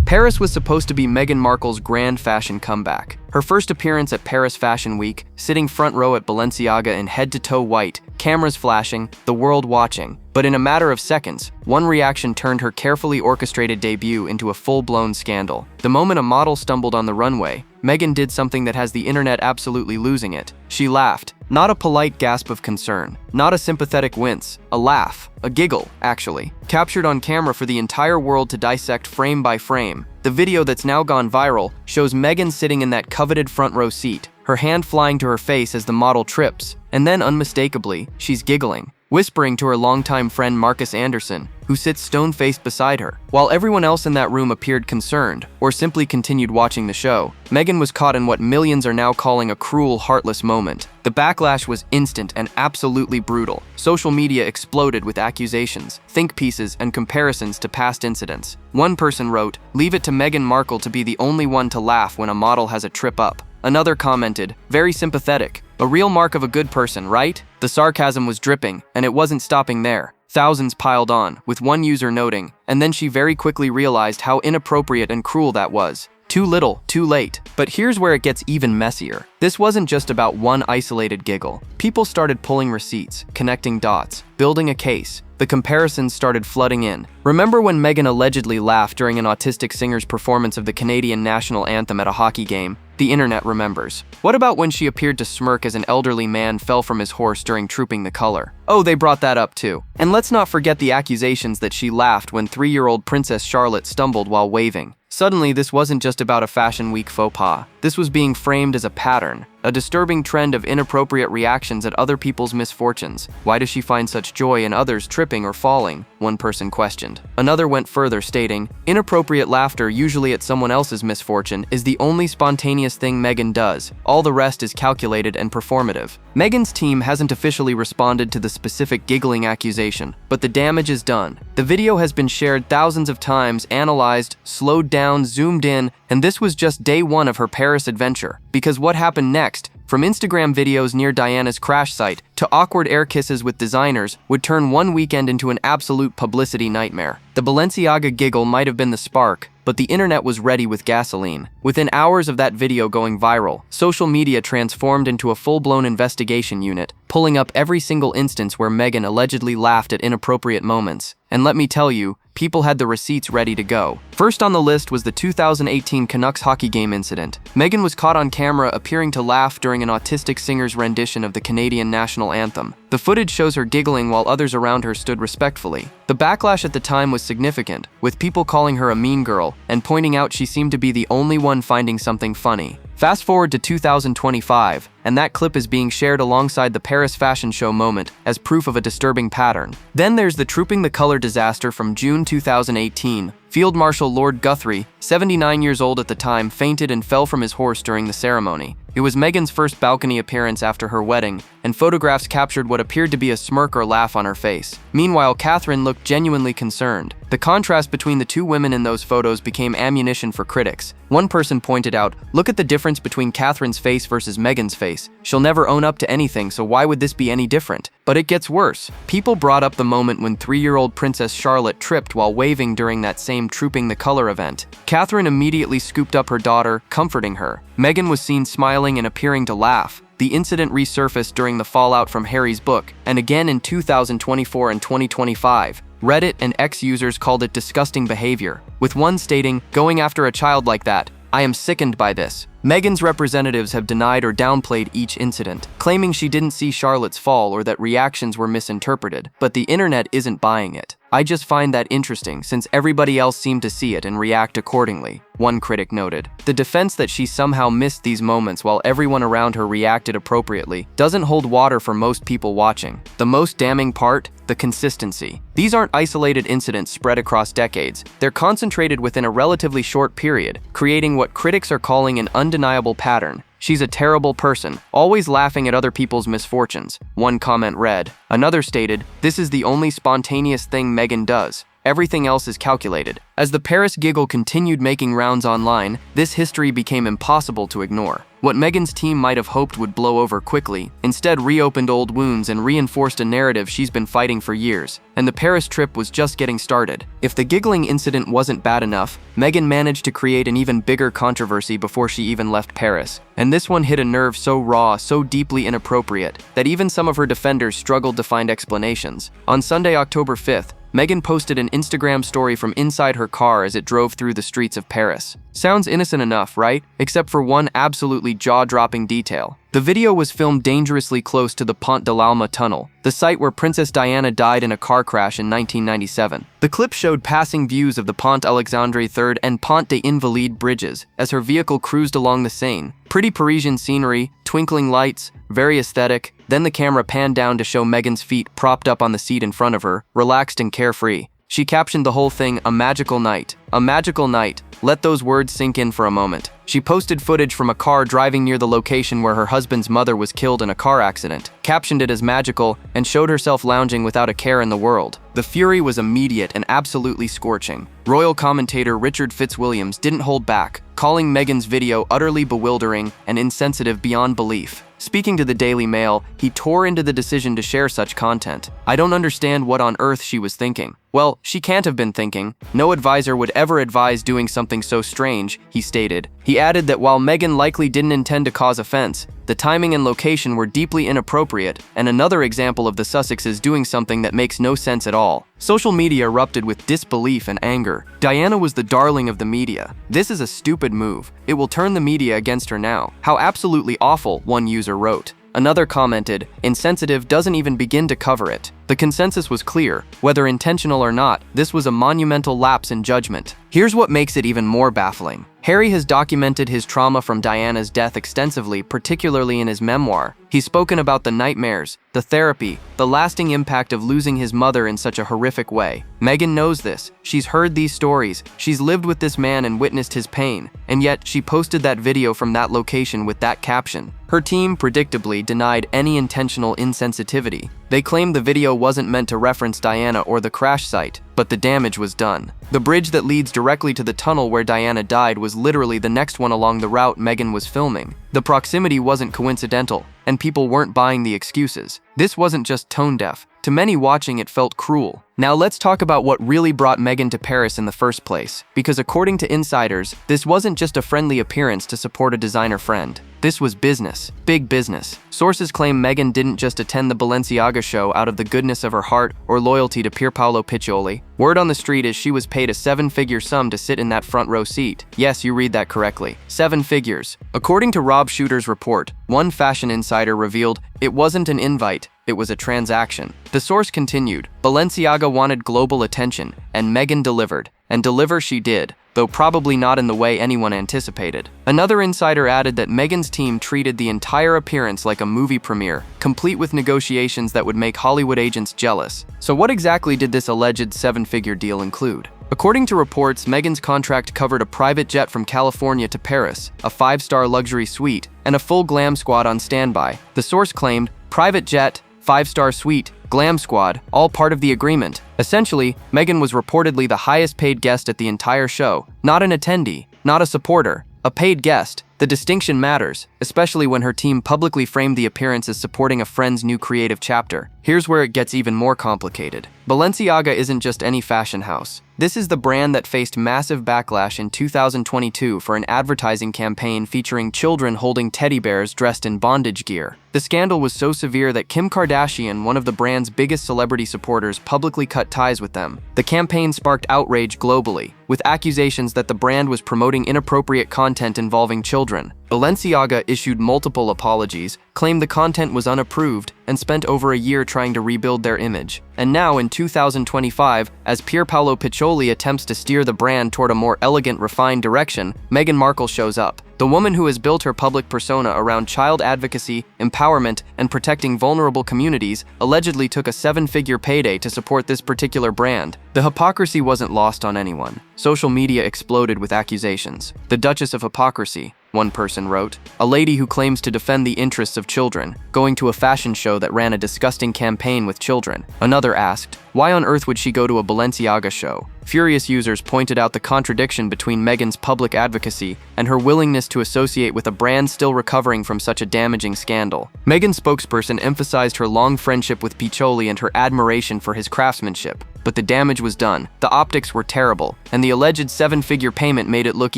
Paris was supposed to be Meghan Markle's grand fashion comeback. Her first appearance at Paris Fashion Week, sitting front row at Balenciaga in head-to-toe white, cameras flashing, the world watching. But in a matter of seconds, one reaction turned her carefully orchestrated debut into a full-blown scandal. The moment a model stumbled on the runway, Meghan did something that has the internet absolutely losing it. She laughed. Not a polite gasp of concern, not a sympathetic wince, a laugh, a giggle, actually, captured on camera for the entire world to dissect frame by frame. The video that's now gone viral shows Meghan sitting in that coveted front row seat, her hand flying to her face as the model trips, and then unmistakably, she's giggling, whispering to her longtime friend Markus Anderson, who sits stone-faced beside her. While everyone else in that room appeared concerned, or simply continued watching the show, Meghan was caught in what millions are now calling a cruel, heartless moment. The backlash was instant and absolutely brutal. Social media exploded with accusations, think pieces, and comparisons to past incidents. One person wrote, "Leave it to Meghan Markle to be the only one to laugh when a model has a trip up." Another commented, "Very sympathetic. A real mark of a good person, right?" The sarcasm was dripping, and it wasn't stopping there. Thousands piled on, with one user noting, and then she very quickly realized how inappropriate and cruel that was. Too little, too late. But here's where it gets even messier. This wasn't just about one isolated giggle. People started pulling receipts, connecting dots, building a case. The comparisons started flooding in. Remember when Meghan allegedly laughed during an autistic singer's performance of the Canadian national anthem at a hockey game? The internet remembers. What about when she appeared to smirk as an elderly man fell from his horse during trooping the color? Oh, they brought that up too. And let's not forget the accusations that she laughed when 3-year-old Princess Charlotte stumbled while waving. Suddenly, this wasn't just about a fashion week faux pas. This was being framed as a pattern, a disturbing trend of inappropriate reactions at other people's misfortunes. Why does she find such joy in others tripping or falling? One person questioned. Another went further, stating, "Inappropriate laughter, usually at someone else's misfortune, is the only spontaneous thing Meghan does. All the rest is calculated and performative." Meghan's team hasn't officially responded to the specific giggling accusation, but the damage is done. The video has been shared thousands of times, analyzed, slowed down, zoomed in, and this was just day one of her Paris adventure. Because what happened next, from Instagram videos near Diana's crash site to awkward air kisses with designers, would turn one weekend into an absolute publicity nightmare. The Balenciaga giggle might have been the spark, but the internet was ready with gasoline. Within hours of that video going viral, social media transformed into a full-blown investigation unit, pulling up every single instance where Meghan allegedly laughed at inappropriate moments. And let me tell you, people had the receipts ready to go. First on the list was the 2018 Canucks hockey game incident. Meghan was caught on camera appearing to laugh during an autistic singer's rendition of the Canadian national anthem. The footage shows her giggling while others around her stood respectfully. The backlash at the time was significant, with people calling her a mean girl and pointing out she seemed to be the only one finding something funny. Fast forward to 2025, and that clip is being shared alongside the Paris fashion show moment as proof of a disturbing pattern. Then there's the trooping the color disaster from June 2018. Field Marshal Lord Guthrie, 79 years old at the time, fainted and fell from his horse during the ceremony. It was Meghan's first balcony appearance after her wedding, and photographs captured what appeared to be a smirk or laugh on her face. Meanwhile, Catherine looked genuinely concerned. The contrast between the two women in those photos became ammunition for critics. One person pointed out, "Look at the difference between Catherine's face versus Meghan's face. She'll never own up to anything, so why would this be any different?" But it gets worse. People brought up the moment when 3-year-old Princess Charlotte tripped while waving during that same Trooping the Color event. Catherine immediately scooped up her daughter, comforting her. Meghan was seen smiling and appearing to laugh. The incident resurfaced during the fallout from Harry's book, and again in 2024 and 2025. Reddit and X users called it disgusting behavior, with one stating, "Going after a child like that, I am sickened by this." Meghan's representatives have denied or downplayed each incident, claiming she didn't see Charlotte's fall or that reactions were misinterpreted, but the internet isn't buying it. "I just find that interesting since everybody else seemed to see it and react accordingly," one critic noted. The defense that she somehow missed these moments while everyone around her reacted appropriately doesn't hold water for most people watching. The most damning part? The consistency. These aren't isolated incidents spread across decades. They're concentrated within a relatively short period, creating what critics are calling an undeniable pattern. "She's a terrible person, always laughing at other people's misfortunes," one comment read. Another stated, "This is the only spontaneous thing Meghan does." everything else is calculated. As the Paris giggle continued making rounds online, this history became impossible to ignore. What Meghan's team might have hoped would blow over quickly, instead reopened old wounds and reinforced a narrative she's been fighting for years. And the Paris trip was just getting started. If the giggling incident wasn't bad enough, Meghan managed to create an even bigger controversy before she even left Paris. And this one hit a nerve so raw, so deeply inappropriate, that even some of her defenders struggled to find explanations. On Sunday, October 5th, Meghan posted an Instagram story from inside her car as it drove through the streets of Paris. Sounds innocent enough, right? Except for one absolutely jaw-dropping detail. The video was filmed dangerously close to the Pont de l'Alma tunnel, the site where Princess Diana died in a car crash in 1997. The clip showed passing views of the Pont Alexandre III and Pont des Invalides bridges as her vehicle cruised along the Seine. Pretty Parisian scenery, twinkling lights, very aesthetic. Then the camera panned down to show Meghan's feet propped up on the seat in front of her, relaxed and carefree. She captioned the whole thing, "A magical night. A magical night." Let those words sink in for a moment. She posted footage from a car driving near the location where her husband's mother was killed in a car accident, captioned it as magical, and showed herself lounging without a care in the world. The fury was immediate and absolutely scorching. Royal commentator Richard Fitzwilliams didn't hold back, calling Meghan's video utterly bewildering and insensitive beyond belief. Speaking to the Daily Mail, he tore into the decision to share such content. "I don't understand what on earth she was thinking." Well, she can't have been thinking. No advisor would ever advise doing something so strange, he stated. He added that while Meghan likely didn't intend to cause offense, the timing and location were deeply inappropriate, and another example of the Sussexes doing something that makes no sense at all. Social media erupted with disbelief and anger. Diana was the darling of the media. This is a stupid move. It will turn the media against her now. How absolutely awful, one user wrote. Another commented, "Insensitive doesn't even begin to cover it." The consensus was clear. Whether intentional or not, this was a monumental lapse in judgment. Here's what makes it even more baffling. Harry has documented his trauma from Diana's death extensively, particularly in his memoir. He's spoken about the nightmares, the therapy, the lasting impact of losing his mother in such a horrific way. Meghan knows this. She's heard these stories. She's lived with this man and witnessed his pain. And yet, she posted that video from that location with that caption. Her team, predictably, denied any intentional insensitivity. They claimed the video wasn't meant to reference Diana or the crash site, but the damage was done. The bridge that leads directly to the tunnel where Diana died was literally the next one along the route Meghan was filming. The proximity wasn't coincidental, and people weren't buying the excuses. This wasn't just tone deaf. To many watching, it felt cruel. Now let's talk about what really brought Meghan to Paris in the first place, because according to insiders, this wasn't just a friendly appearance to support a designer friend. This was business. Big business. Sources claim Meghan didn't just attend the Balenciaga show out of the goodness of her heart or loyalty to Pierpaolo Piccioli. Word on the street is she was paid a seven-figure sum to sit in that front row seat. Yes, you read that correctly. 7 figures. According to Rob Shooter's report, one fashion insider revealed it wasn't an invite, it was a transaction. The source continued, Balenciaga wanted global attention, and Meghan delivered. And deliver she did, though probably not in the way anyone anticipated. Another insider added that Meghan's team treated the entire appearance like a movie premiere, complete with negotiations that would make Hollywood agents jealous. So what exactly did this alleged 7-figure deal include? According to reports, Meghan's contract covered a private jet from California to Paris, a 5-star luxury suite, and a full glam squad on standby. The source claimed, private jet, 5-star suite, glam squad, all part of the agreement. Essentially, Meghan was reportedly the highest paid guest at the entire show. Not an attendee, not a supporter, a paid guest. The distinction matters, especially when her team publicly framed the appearance as supporting a friend's new creative chapter. Here's where it gets even more complicated. Balenciaga isn't just any fashion house. This is the brand that faced massive backlash in 2022 for an advertising campaign featuring children holding teddy bears dressed in bondage gear. The scandal was so severe that Kim Kardashian, one of the brand's biggest celebrity supporters, publicly cut ties with them. The campaign sparked outrage globally, with accusations that the brand was promoting inappropriate content involving children. Balenciaga issued multiple apologies, claimed the content was unapproved, and spent over a year trying to rebuild their image. And now in 2025, as Pierpaolo Piccioli attempts to steer the brand toward a more elegant, refined direction, Meghan Markle shows up. The woman who has built her public persona around child advocacy, empowerment, and protecting vulnerable communities allegedly took a 7-figure payday to support this particular brand. The hypocrisy wasn't lost on anyone. Social media exploded with accusations. The Duchess of Hypocrisy. one person wrote. A lady who claims to defend the interests of children, going to a fashion show that ran a disgusting campaign with children. Another asked, why on earth would she go to a Balenciaga show? Furious users pointed out the contradiction between Meghan's public advocacy and her willingness to associate with a brand still recovering from such a damaging scandal. Meghan's spokesperson emphasized her long friendship with Piccioli and her admiration for his craftsmanship. But the damage was done, the optics were terrible, and the alleged seven-figure payment made it look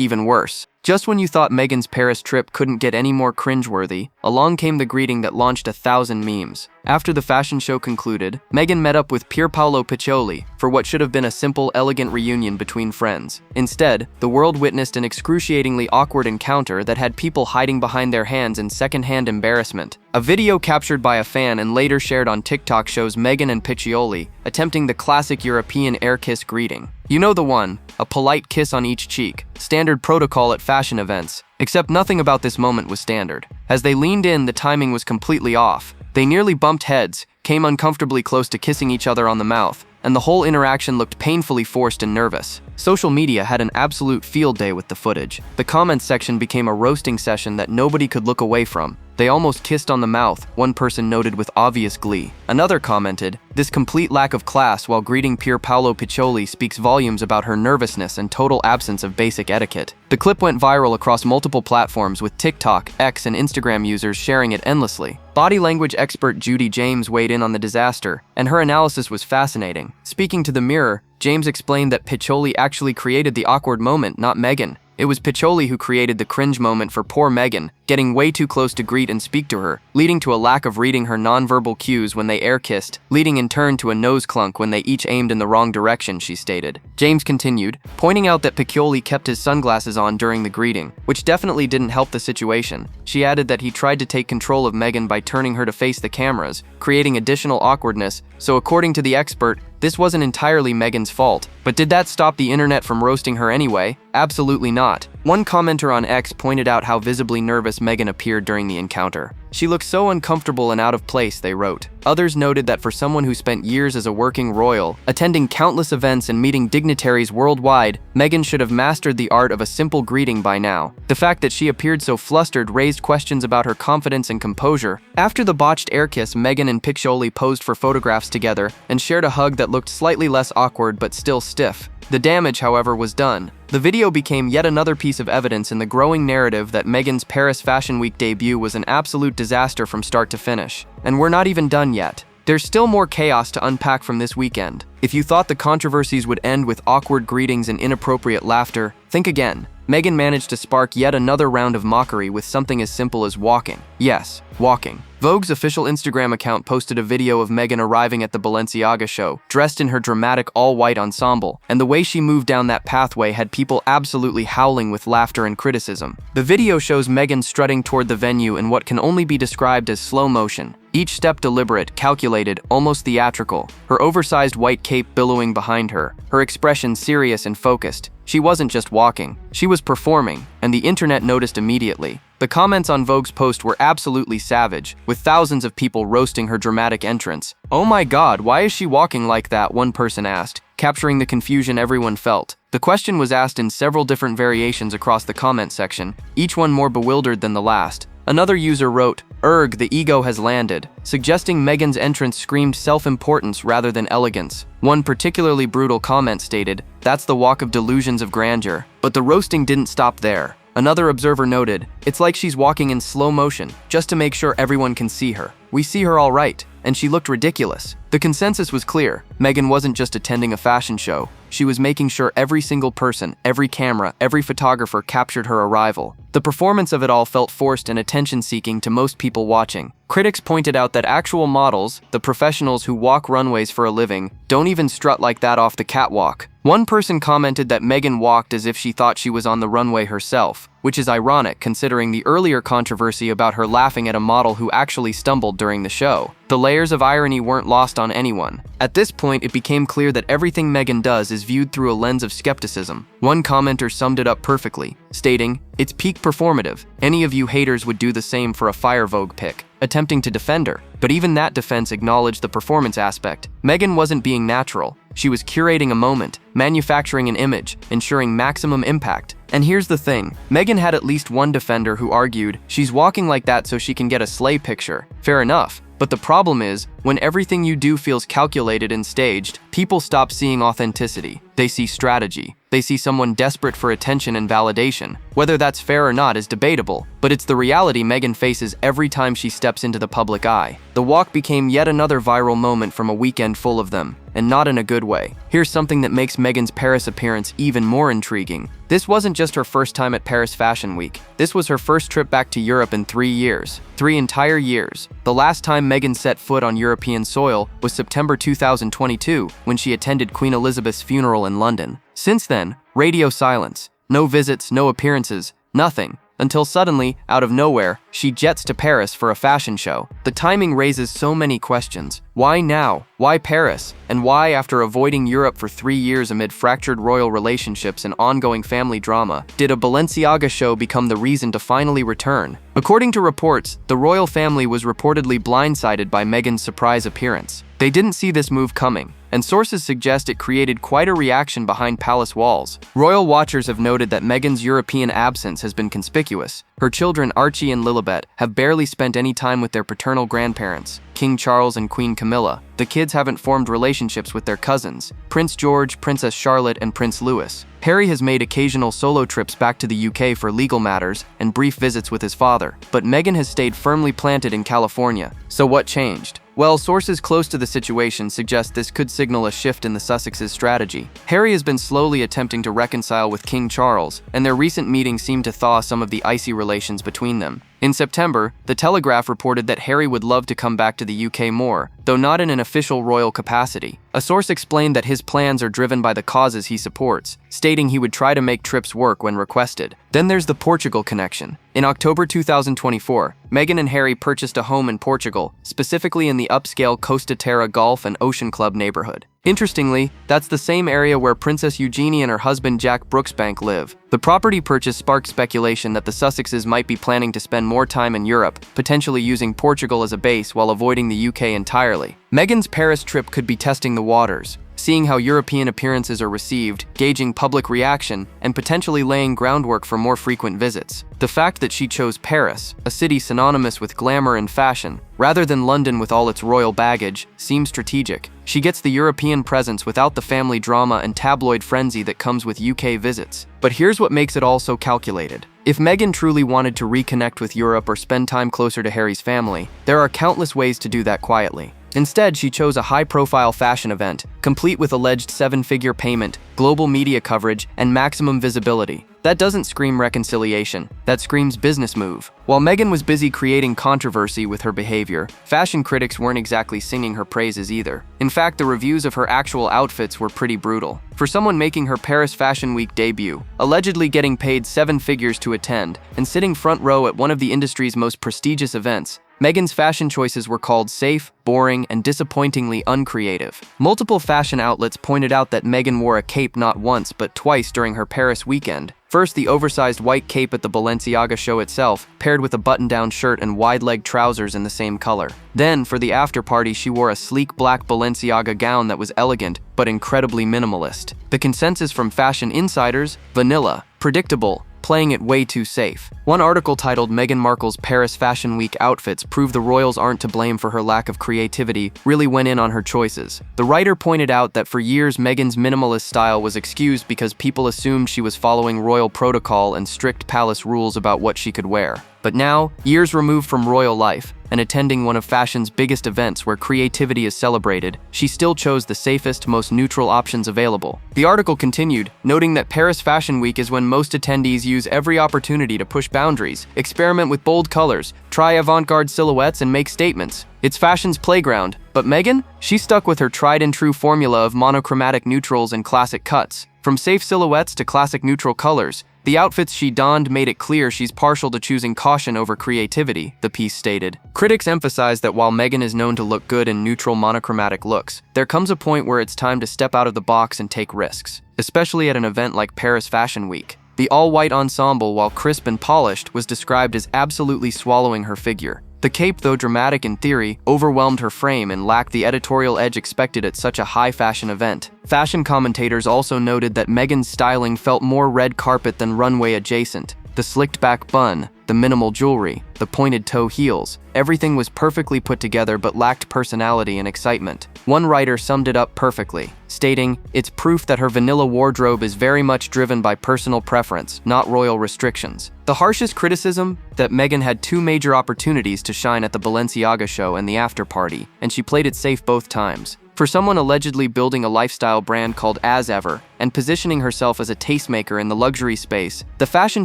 even worse. Just when you thought Meghan's Paris trip couldn't get any more cringeworthy, along came the greeting that launched 1,000 memes. After the fashion show concluded, Meghan met up with Pierpaolo Piccioli for what should have been a simple, elegant reunion between friends. Instead, the world witnessed an excruciatingly awkward encounter that had people hiding behind their hands in secondhand embarrassment. A video captured by a fan and later shared on TikTok shows Meghan and Piccioli attempting the classic European air kiss greeting. You know the one, a polite kiss on each cheek, standard protocol at fashion events. Except nothing about this moment was standard. As they leaned in, the timing was completely off. They nearly bumped heads, came uncomfortably close to kissing each other on the mouth, and the whole interaction looked painfully forced and nervous. Social media had an absolute field day with the footage. The comments section became a roasting session that nobody could look away from. They almost kissed on the mouth, one person noted with obvious glee. Another commented, this complete lack of class while greeting Pierpaolo Piccioli speaks volumes about her nervousness and total absence of basic etiquette. The clip went viral across multiple platforms with TikTok, X, and Instagram users sharing it endlessly. Body language expert Judy James weighed in on the disaster, and her analysis was fascinating. Speaking to The Mirror, James explained that Piccioli actually created the awkward moment, not Meghan. It was Piccioli who created the cringe moment for poor Meghan, getting way too close to greet and speak to her, leading to a lack of reading her nonverbal cues when they air-kissed, leading in turn to a nose clunk when they each aimed in the wrong direction, she stated. James continued, pointing out that Piccioli kept his sunglasses on during the greeting, which definitely didn't help the situation. She added that he tried to take control of Meghan by turning her to face the cameras, creating additional awkwardness, so according to the expert, this wasn't entirely Meghan's fault. But did that stop the internet from roasting her anyway? Absolutely not. One commenter on X pointed out how visibly nervous Meghan appeared during the encounter. She looked so uncomfortable and out of place, they wrote. Others noted that for someone who spent years as a working royal, attending countless events and meeting dignitaries worldwide, Meghan should have mastered the art of a simple greeting by now. The fact that she appeared so flustered raised questions about her confidence and composure. After the botched air kiss, Meghan and Piccioli posed for photographs together and shared a hug that looked slightly less awkward but still stiff. The damage, however, was done. The video became yet another piece of evidence in the growing narrative that Meghan's Paris Fashion Week debut was an absolute disaster from start to finish. And we're not even done yet. There's still more chaos to unpack from this weekend. If you thought the controversies would end with awkward greetings and inappropriate laughter, think again. Meghan managed to spark yet another round of mockery with something as simple as walking. Yes, walking. Vogue's official Instagram account posted a video of Meghan arriving at the Balenciaga show, dressed in her dramatic all-white ensemble, and the way she moved down that pathway had people absolutely howling with laughter and criticism. The video shows Meghan strutting toward the venue in what can only be described as slow motion. Each step deliberate, calculated, almost theatrical, her oversized white cape billowing behind her, her expression serious and focused. She wasn't just walking, she was performing, and the internet noticed immediately. The comments on Vogue's post were absolutely savage, with thousands of people roasting her dramatic entrance. "Oh my god, why is she walking like that?" one person asked, capturing the confusion everyone felt. The question was asked in several different variations across the comment section, each one more bewildered than the last. Another user wrote, "Erg, the ego has landed," suggesting Meghan's entrance screamed self-importance rather than elegance. One particularly brutal comment stated, "That's the walk of delusions of grandeur." But the roasting didn't stop there. Another observer noted, "It's like she's walking in slow motion, just to make sure everyone can see her. We see her all right, and she looked ridiculous." The consensus was clear. Meghan wasn't just attending a fashion show. She was making sure every single person, every camera, every photographer captured her arrival. The performance of it all felt forced and attention-seeking to most people watching. Critics pointed out that actual models, the professionals who walk runways for a living, don't even strut like that off the catwalk. One person commented that Meghan walked as if she thought she was on the runway herself, which is ironic considering the earlier controversy about her laughing at a model who actually stumbled during the show. The layers of irony weren't lost on anyone. At this point, it became clear that everything Meghan does is viewed through a lens of skepticism. One commenter summed it up perfectly, stating, "It's peak performative. Any of you haters would do the same for a Fire Vogue pic," attempting to defend her. But even that defense acknowledged the performance aspect. Meghan wasn't being natural. She was curating a moment, manufacturing an image, ensuring maximum impact. And here's the thing, Meghan had at least one defender who argued, she's walking like that so she can get a sleigh picture. Fair enough. But the problem is, when everything you do feels calculated and staged, people stop seeing authenticity. They see strategy. They see someone desperate for attention and validation. Whether that's fair or not is debatable, but it's the reality Meghan faces every time she steps into the public eye. The walk became yet another viral moment from a weekend full of them, and not in a good way. Here's something that makes Meghan's Paris appearance even more intriguing. This wasn't just her first time at Paris Fashion Week. This was her first trip back to Europe in 3 years. 3 entire years. The last time Meghan set foot on European soil was September 2022, when she attended Queen Elizabeth's funeral in London. Since then, radio silence. No visits, no appearances, nothing. Until suddenly, out of nowhere, she jets to Paris for a fashion show. The timing raises so many questions. Why now? Why Paris? And why, after avoiding Europe for 3 years amid fractured royal relationships and ongoing family drama, did a Balenciaga show become the reason to finally return? According to reports, the royal family was reportedly blindsided by Meghan's surprise appearance. They didn't see this move coming, and sources suggest it created quite a reaction behind palace walls. Royal watchers have noted that Meghan's European absence has been conspicuous. Her children Archie and Lilibet have barely spent any time with their paternal grandparents, King Charles and Queen Camilla. The kids haven't formed relationships with their cousins, Prince George, Princess Charlotte, and Prince Louis. Harry has made occasional solo trips back to the UK for legal matters and brief visits with his father, but Meghan has stayed firmly planted in California. So what changed? Well, sources close to the situation suggest this could signal a shift in the Sussexes' strategy. Harry has been slowly attempting to reconcile with King Charles, and their recent meetings seem to thaw some of the icy relations between them. In September, The Telegraph reported that Harry would love to come back to the UK more, though not in an official royal capacity. A source explained that his plans are driven by the causes he supports, stating he would try to make trips work when requested. Then there's the Portugal connection. In October 2024, Meghan and Harry purchased a home in Portugal, specifically in the upscale Costa Terra Golf and Ocean Club neighborhood. Interestingly, that's the same area where Princess Eugenie and her husband Jack Brooksbank live. The property purchase sparked speculation that the Sussexes might be planning to spend more time in Europe, potentially using Portugal as a base while avoiding the UK entirely. Meghan's Paris trip could be testing the waters, seeing how European appearances are received, gauging public reaction, and potentially laying groundwork for more frequent visits. The fact that she chose Paris, a city synonymous with glamour and fashion, rather than London with all its royal baggage, seems strategic. She gets the European presence without the family drama and tabloid frenzy that comes with UK visits. But here's what makes it all so calculated. If Meghan truly wanted to reconnect with Europe or spend time closer to Harry's family, there are countless ways to do that quietly. Instead, she chose a high-profile fashion event, complete with alleged 7-figure payment, global media coverage, and maximum visibility. That doesn't scream reconciliation, that screams business move. While Meghan was busy creating controversy with her behavior, fashion critics weren't exactly singing her praises either. In fact, the reviews of her actual outfits were pretty brutal. For someone making her Paris Fashion Week debut, allegedly getting paid 7 figures to attend, and sitting front row at one of the industry's most prestigious events, Meghan's fashion choices were called safe, boring, and disappointingly uncreative. Multiple fashion outlets pointed out that Meghan wore a cape not once but twice during her Paris weekend. First, the oversized white cape at the Balenciaga show itself, paired with a button-down shirt and wide-leg trousers in the same color. Then, for the after-party, she wore a sleek black Balenciaga gown that was elegant but incredibly minimalist. The consensus from fashion insiders? Vanilla. Predictable. Playing it way too safe. One article titled Meghan Markle's Paris Fashion Week outfits prove the royals aren't to blame for her lack of creativity really went in on her choices. The writer pointed out that for years Meghan's minimalist style was excused because people assumed she was following royal protocol and strict palace rules about what she could wear. But now, years removed from royal life, and attending one of fashion's biggest events where creativity is celebrated, she still chose the safest, most neutral options available. The article continued, noting that Paris Fashion Week is when most attendees use every opportunity to push boundaries, experiment with bold colors, try avant-garde silhouettes, and make statements. It's fashion's playground, but Meghan? She stuck with her tried-and-true formula of monochromatic neutrals and classic cuts. From safe silhouettes to classic neutral colors, the outfits she donned made it clear she's partial to choosing caution over creativity, the piece stated. Critics emphasize that while Meghan is known to look good in neutral monochromatic looks, there comes a point where it's time to step out of the box and take risks, especially at an event like Paris Fashion Week. The all-white ensemble, while crisp and polished, was described as absolutely swallowing her figure. The cape, though dramatic in theory, overwhelmed her frame and lacked the editorial edge expected at such a high-fashion event. Fashion commentators also noted that Meghan's styling felt more red carpet than runway adjacent. The slicked-back bun, the minimal jewelry, the pointed toe heels, everything was perfectly put together but lacked personality and excitement. One writer summed it up perfectly, stating, "It's proof that her vanilla wardrobe is very much driven by personal preference, not royal restrictions." The harshest criticism? That Meghan had two major opportunities to shine at the Balenciaga show and the after-party, and she played it safe both times. For someone allegedly building a lifestyle brand called As Ever and positioning herself as a tastemaker in the luxury space, the fashion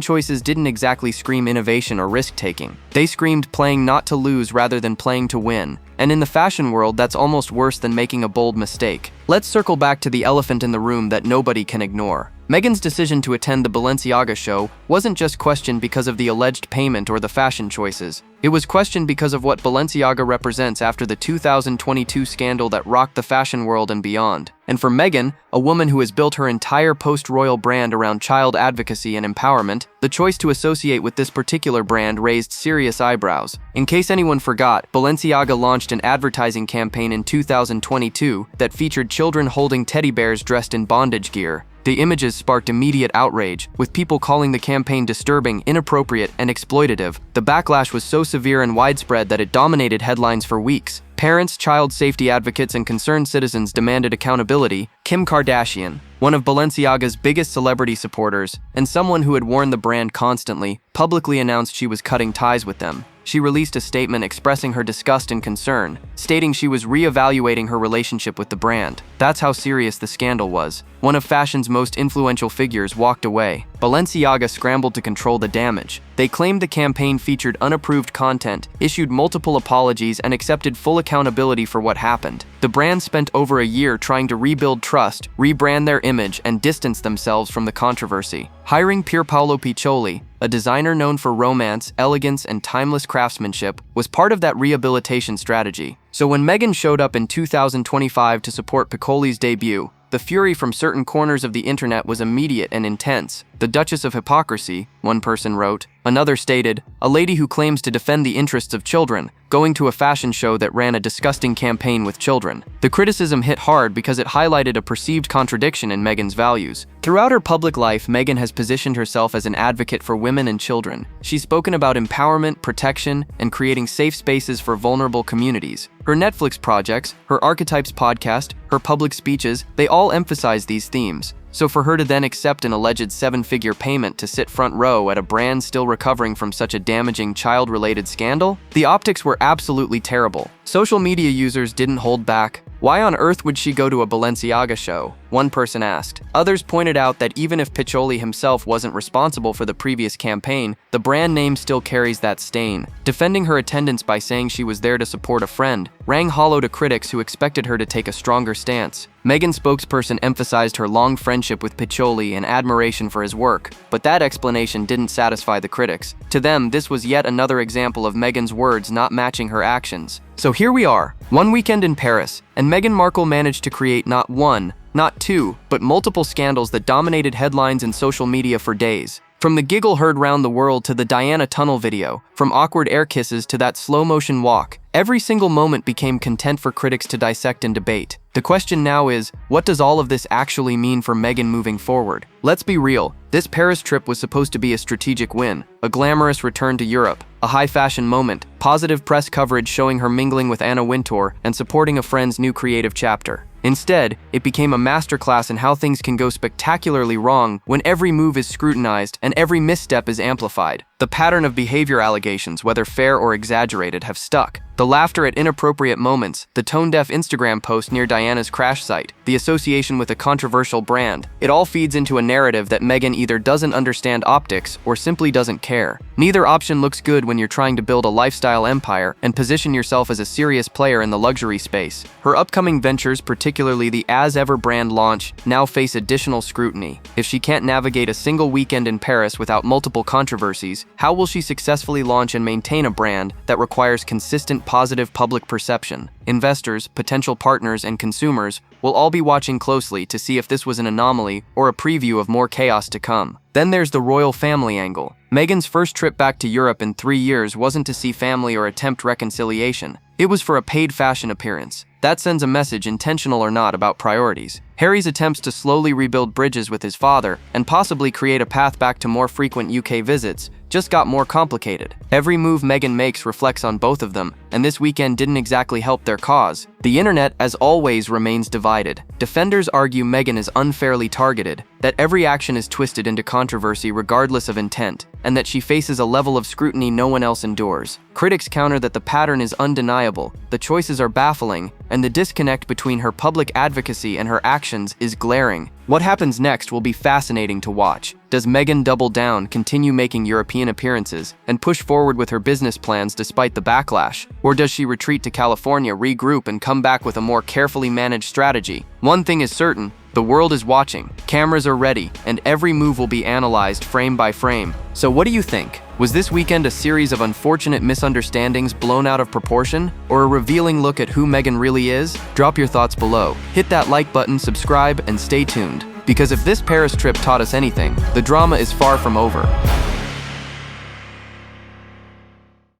choices didn't exactly scream innovation or risk-taking. They screamed playing not to lose rather than playing to win. And in the fashion world, that's almost worse than making a bold mistake. Let's circle back to the elephant in the room that nobody can ignore. Meghan's decision to attend the Balenciaga show wasn't just questioned because of the alleged payment or the fashion choices. It was questioned because of what Balenciaga represents after the 2022 scandal that rocked the fashion world and beyond. And for Meghan, a woman who has built her entire post-royal brand around child advocacy and empowerment, the choice to associate with this particular brand raised serious eyebrows. In case anyone forgot, Balenciaga launched an advertising campaign in 2022 that featured children holding teddy bears dressed in bondage gear. The images sparked immediate outrage, with people calling the campaign disturbing, inappropriate, and exploitative. The backlash was so severe and widespread that it dominated headlines for weeks. Parents, child safety advocates, and concerned citizens demanded accountability. Kim Kardashian, one of Balenciaga's biggest celebrity supporters, and someone who had worn the brand constantly, publicly announced she was cutting ties with them. She released a statement expressing her disgust and concern, stating she was re-evaluating her relationship with the brand. That's how serious the scandal was. One of fashion's most influential figures walked away. Balenciaga scrambled to control the damage. They claimed the campaign featured unapproved content, issued multiple apologies, and accepted full accountability for what happened. The brand spent over a year trying to rebuild trust, rebrand their image, and distance themselves from the controversy. Hiring Pierpaolo Piccioli, a designer known for romance, elegance, and timeless craftsmanship, was part of that rehabilitation strategy. So when Meghan showed up in 2025 to support Piccioli's debut, the fury from certain corners of the internet was immediate and intense. The Duchess of Hypocrisy, one person wrote. Another stated, a lady who claims to defend the interests of children, going to a fashion show that ran a disgusting campaign with children. The criticism hit hard because it highlighted a perceived contradiction in Meghan's values. Throughout her public life, Meghan has positioned herself as an advocate for women and children. She's spoken about empowerment, protection, and creating safe spaces for vulnerable communities. Her Netflix projects, her Archetypes podcast, her public speeches, they all emphasize these themes. So for her to then accept an alleged seven-figure payment to sit front row at a brand still recovering from such a damaging child-related scandal? The optics were absolutely terrible. Social media users didn't hold back. Why on earth would she go to a Balenciaga show? One person asked. Others pointed out that even if Piccioli himself wasn't responsible for the previous campaign, the brand name still carries that stain. Defending her attendance by saying she was there to support a friend rang hollow to critics who expected her to take a stronger stance. Meghan's spokesperson emphasized her long friendship with Piccioli and admiration for his work, but that explanation didn't satisfy the critics. To them, this was yet another example of Meghan's words not matching her actions. So here we are, one weekend in Paris, and Meghan Markle managed to create not one, not two, but multiple scandals that dominated headlines and social media for days. From the giggle heard round the world to the Diana tunnel video, from awkward air kisses to that slow-motion walk, every single moment became content for critics to dissect and debate. The question now is, what does all of this actually mean for Meghan moving forward? Let's be real, this Paris trip was supposed to be a strategic win, a glamorous return to Europe, a high-fashion moment, positive press coverage showing her mingling with Anna Wintour and supporting a friend's new creative chapter. Instead, it became a masterclass in how things can go spectacularly wrong when every move is scrutinized and every misstep is amplified. The pattern of behavior allegations, whether fair or exaggerated, have stuck. The laughter at inappropriate moments, the tone-deaf Instagram post near Diana's crash site, the association with a controversial brand, it all feeds into a narrative that Meghan either doesn't understand optics or simply doesn't care. Neither option looks good when you're trying to build a lifestyle empire and position yourself as a serious player in the luxury space. Her upcoming ventures, particularly the As Ever brand launch, now face additional scrutiny. If she can't navigate a single weekend in Paris without multiple controversies, How will she successfully launch and maintain a brand that requires consistent positive public perception? Investors, potential partners, and consumers will all be watching closely to see if this was an anomaly or a preview of more chaos to come. Then there's the royal family angle. Meghan's first trip back to Europe in 3 years wasn't to see family or attempt reconciliation. It was for a paid fashion appearance. That sends a message, intentional or not, about priorities. Harry's attempts to slowly rebuild bridges with his father and possibly create a path back to more frequent UK visits just got more complicated. Every move Meghan makes reflects on both of them, and this weekend didn't exactly help their cause. The internet, as always, remains divided. Defenders argue Meghan is unfairly targeted, that every action is twisted into controversy regardless of intent, and that she faces a level of scrutiny no one else endures. Critics counter that the pattern is undeniable, the choices are baffling, and the disconnect between her public advocacy and her actions is glaring. What happens next will be fascinating to watch. Does Meghan double down, continue making European appearances, and push forward with her business plans despite the backlash? Or does she retreat to California, regroup, and come back with a more carefully managed strategy? One thing is certain: the world is watching, cameras are ready, and every move will be analyzed frame by frame. So what do you think? Was this weekend a series of unfortunate misunderstandings blown out of proportion, or a revealing look at who Meghan really is? Drop your thoughts below. Hit that like button, subscribe, and stay tuned. Because if this Paris trip taught us anything, the drama is far from over.